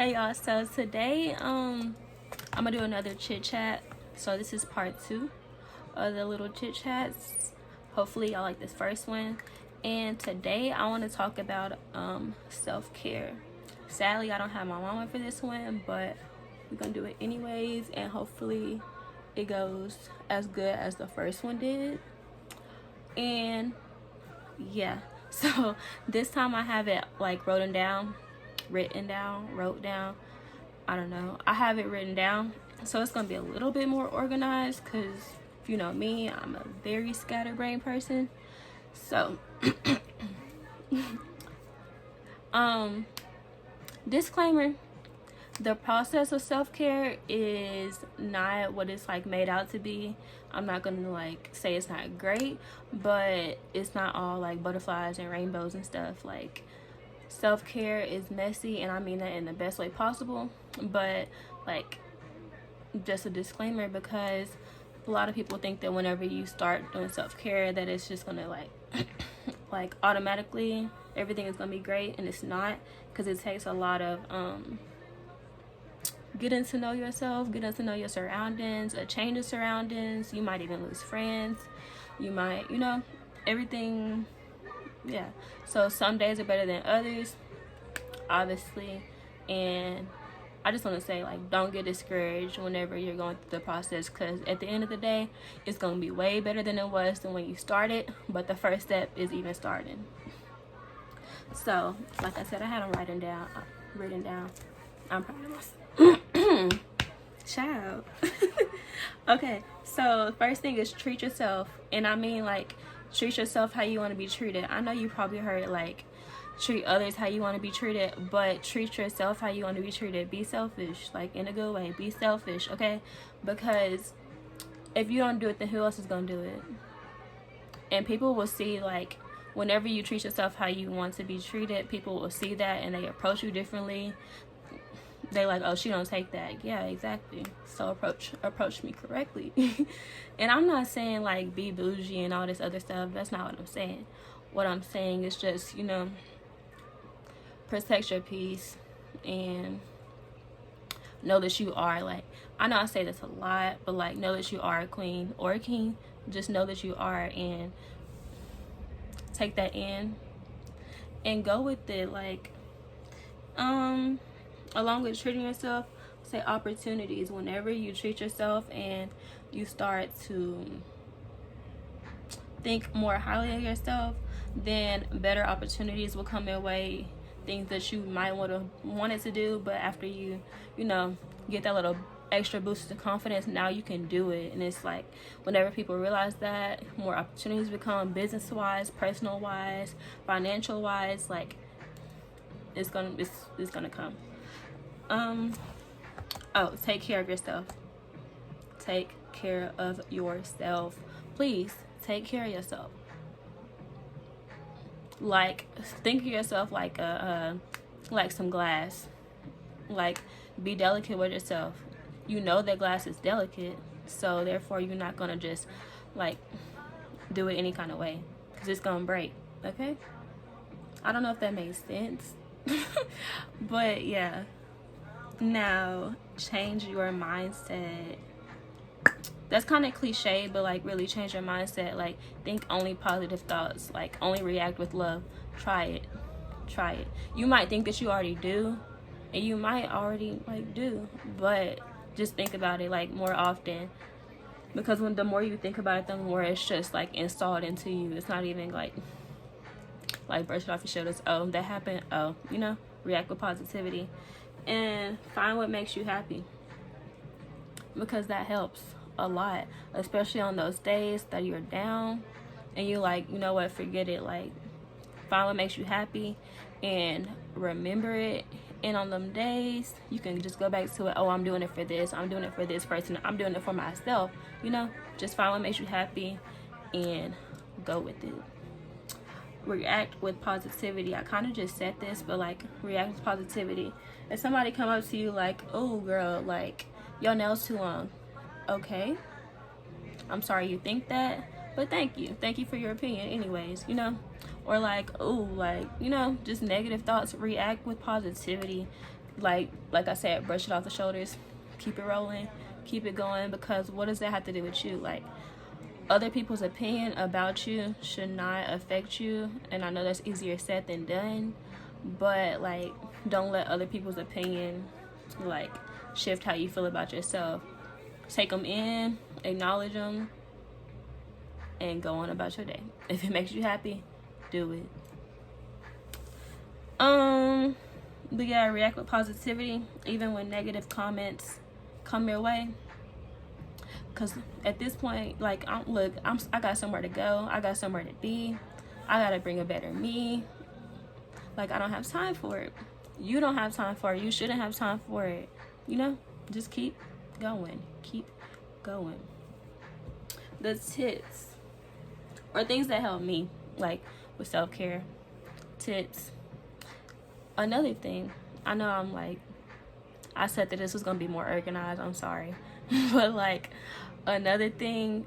Hey y'all, so today I'm gonna do another chit chat. So this is part 2 of the little chit chats. Hopefully y'all like this first one. And today I want to talk about self-care. Sadly I don't have my mama for this one, but we're gonna do it anyways, and hopefully it goes as good as the first one did. And yeah, so this time I have it like wrote down. I don't know. I have it written down, so it's gonna be a little bit more organized because if you know me, I'm a very scatterbrained person. So disclaimer, the process of self-care is not what it's like made out to be. I'm not gonna like say it's not great, but it's not all like butterflies and rainbows and stuff. Like, self-care is messy, and I mean that in the best way possible. But like, just a disclaimer, because a lot of people think that whenever you start doing self-care that it's just gonna like like automatically everything is gonna be great, and it's not, because it takes a lot of getting to know yourself, getting to know your surroundings, a change of surroundings. You might even lose friends, you might, everything. Yeah, so some days are better than others, obviously, and I just want to say, like, don't get discouraged whenever you're going through the process, because at the end of the day it's going to be way better than it was than when you started, but the first step is even starting. So like I said, I had them written down. I'm proud of myself. Child. Okay, so the first thing is treat yourself, and I mean like treat yourself how you want to be treated. I know you probably heard like treat others how you want to be treated, but treat yourself how you want to be treated. Be selfish, like in a good way. Be selfish, okay? Because if you don't do it, then who else is gonna do it? And people will see, like, whenever you treat yourself how you want to be treated, people will see that and they approach you differently. They like, oh, she don't take that. Yeah, exactly. So approach me correctly. And I'm not saying like be bougie and all this other stuff. That's not what I'm saying. What I'm saying is just, protect your peace and know that you are, like, I know I say this a lot, but like, know that you are a queen or a king. Just know that you are, and take that in and go with it. Like, along with treating yourself, say opportunities. Whenever you treat yourself and you start to think more highly of yourself, then better opportunities will come your way. Things that you might wanted to do, but after you get that little extra boost of confidence, now you can do it. And it's like, whenever people realize that, more opportunities become, business wise, personal wise, financial wise. Like, it's gonna come. Take care of yourself. Take care of yourself. Please take care of yourself. Like, think of yourself like like some glass. Like, be delicate with yourself. You know that glass is delicate, so therefore you're not gonna just like do it any kind of way, because it's gonna break. Okay, I don't know if that makes sense. But yeah. Now, change your mindset. That's kind of cliche, but like, really change your mindset. Like, think only positive thoughts. Like, only react with love. Try it. You might think that you already do, and you might already like do, but just think about it like more often, because the more you think about it, the more it's just like installed into you. It's not even like brush it off your shoulders. Oh, that happened. Oh, react with positivity. And find what makes you happy, because that helps a lot, especially on those days that you're down and you like, what, forget it. Like, find what makes you happy and remember it. And on them days, you can just go back to it. Oh, I'm doing it for this, I'm doing it for this person, I'm doing it for myself. Just find what makes you happy and go with it. React with positivity. I kind of just said this, but like, react with positivity. If somebody come up to you like, oh girl, like, your nails too long. Okay, I'm sorry you think that, but thank you for your opinion anyways. Or like, oh, like, just negative thoughts. React with positivity. like I said, brush it off the shoulders, keep it rolling, keep it going, because what does that have to do with you? Like, other people's opinion about you should not affect you, and I know that's easier said than done, but like, don't let other people's opinion like shift how you feel about yourself. Take them in, acknowledge them, and go on about your day. If it makes you happy, do it. We gotta react with positivity even when negative comments come your way, because at this point, like, I got somewhere to go, I got somewhere to be, I gotta bring a better me. Like, I don't have time for it. You don't have time for it. You shouldn't have time for it. You know, just keep going, keep going. The tips or things that help me, like with self-care, tips. Another thing, I know I said that this was gonna be more organized, I'm sorry. But like, another thing,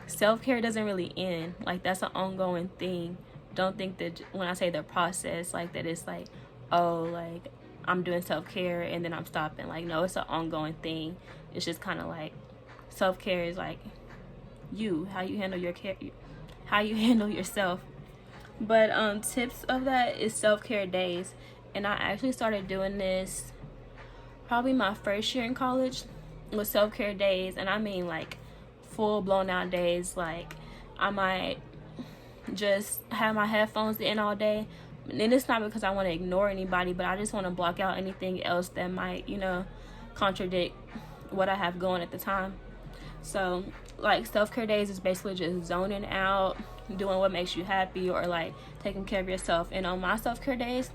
self-care doesn't really end. Like, that's an ongoing thing. Don't think that when I say the process, like, that it's like, oh, like, I'm doing self-care and then I'm stopping. Like, no, it's an ongoing thing. It's just kind of like, self-care is like how you handle your care, how you handle yourself. But tips of that is self-care days, and I actually started doing this probably my first year in college with self-care days. And I mean, like, full blown out days. Like, I might just have my headphones in all day, and it's not because I want to ignore anybody, but I just want to block out anything else that might, you know, contradict what I have going at the time. So like, self-care days is basically just zoning out, doing what makes you happy, or like taking care of yourself. And on my self-care days,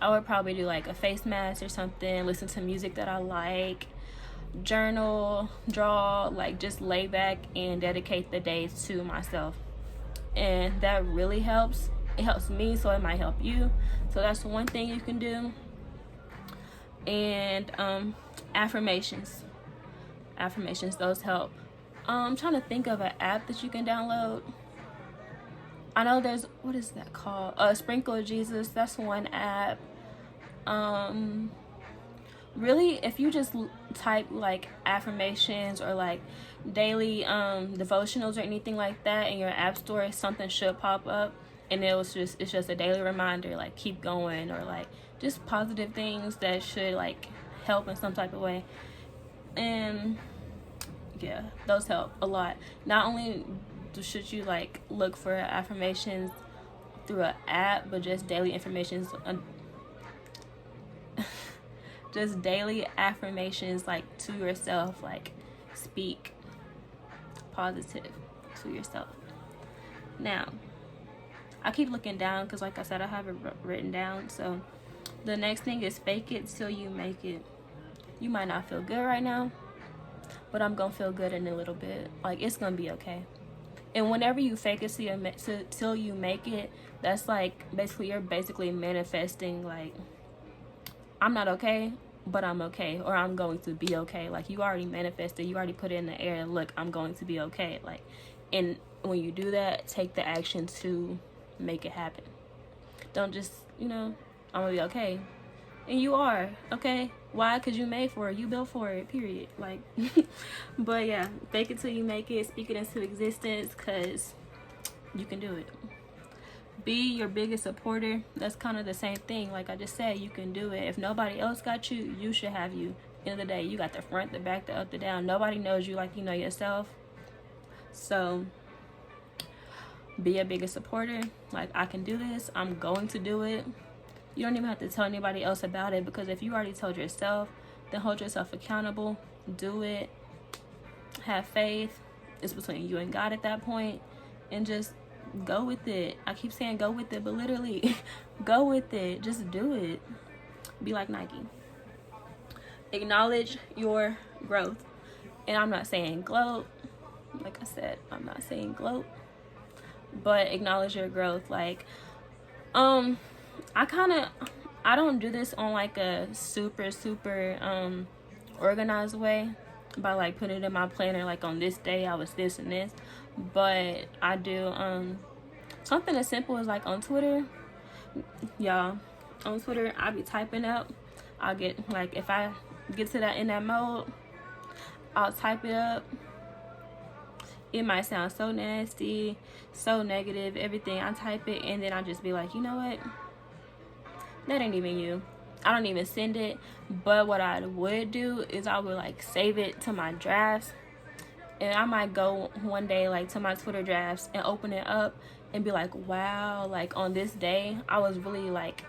I would probably do like a face mask or something, listen to music that I like, journal, draw, like just lay back and dedicate the days to myself. And that really helps. It helps me, so it might help you. So that's one thing you can do. And affirmations, those help. I'm trying to think of an app that you can download. I know there's, what is that called? Sprinkle Jesus. That's one app. Really, if you just type like affirmations or like daily devotionals or anything like that in your app store, something should pop up, and it's just a daily reminder, like, keep going, or like just positive things that should like help in some type of way. And yeah, those help a lot. Not only should you like look for affirmations through an app, but just daily affirmations, just daily affirmations, like, to yourself. Like, speak positive to yourself. Now, I keep looking down because, like I said, I have it written down. So the next thing is fake it till you make it. You might not feel good right now, but I'm gonna feel good in a little bit. Like, it's gonna be okay. And whenever you fake it till you make it, that's like, basically, you're basically manifesting, like, I'm not okay, but I'm okay, or I'm going to be okay. Like, you already manifested, you already put it in the air. Look, I'm going to be okay. Like, and when you do that, take the action to make it happen. Don't just, I'm gonna be okay. And you are, okay? Why? Because you made for it. You built for it, period. Like, but yeah, fake it till you make it. Speak it into existence, because you can do it. Be your biggest supporter. That's kind of the same thing. Like I just said, you can do it. If nobody else got you, you should have you. End of the day, you got the front, the back, the up, the down. Nobody knows you like you know yourself. So be your biggest supporter. Like, I can do this. I'm going to do it. You don't even have to tell anybody else about it, because if you already told yourself, then hold yourself accountable. Do it. Have faith. It's between you and God at that point. And just go with it. I keep saying go with it, but literally go with it. Just do it. Be like Nike. Acknowledge your growth. And I'm not saying gloat. Like I said, I'm not saying gloat, but acknowledge your growth. Like, I don't do this on like a super organized way, by like putting it in my planner, like, on this day I was this and this. But I do something as simple as, like, on Twitter, y'all, on Twitter I be typing up I'll get, like, if I get to that in that mode, I'll type it up. It might sound so nasty, so negative, everything. I type it, and then I just be like, you know what? That ain't even you. I don't even send it. But what I would do is I would like save it to my drafts, and I might go one day like to my Twitter drafts and open it up and be like, wow, like on this day I was really like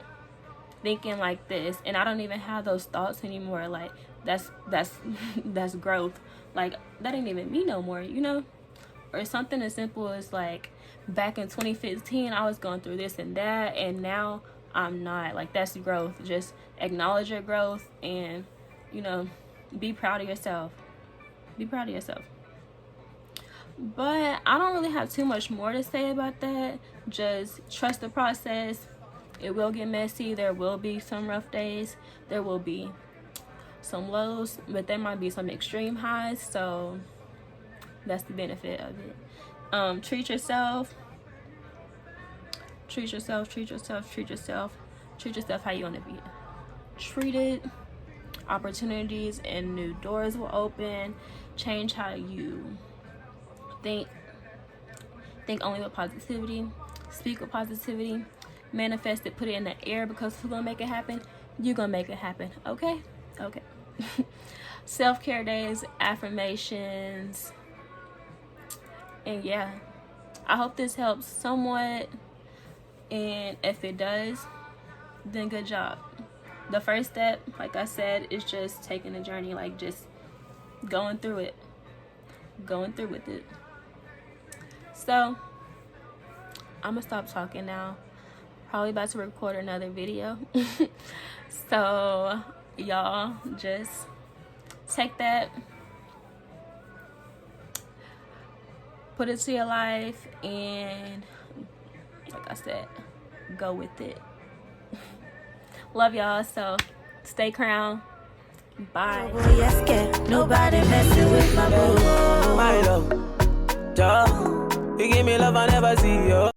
thinking like this, and I don't even have those thoughts anymore. Like that's that's growth. Like that ain't even me no more, you know? Or something as simple as like back in 2015 I was going through this and that, and now I'm not. Like that's growth. Just acknowledge your growth, and you know, be proud of yourself. Be proud of yourself. But I don't really have too much more to say about that. Just trust the process. It will get messy. There will be some rough days. There will be some lows, but there might be some extreme highs. So that's the benefit of it. Treat yourself. Treat yourself, treat yourself, treat yourself. Treat yourself how you want to be treated. Opportunities and new doors will open. Change how you think. Think only with positivity. Speak with positivity. Manifest it, put it in the air, because who's gonna make it happen? You're gonna make it happen. Okay? Okay. Self-care days, affirmations. And yeah, I hope this helps somewhat. And if it does, then good job. The first step, like I said, is just taking the journey, like just going through it, going through with it. So I'm gonna stop talking now. Probably about to record another video. So y'all just take that, put it to your life, and like I said, go with it. Love y'all. So stay crowned. Bye. Nobody messing with my boo. My love, you give me love I never see you.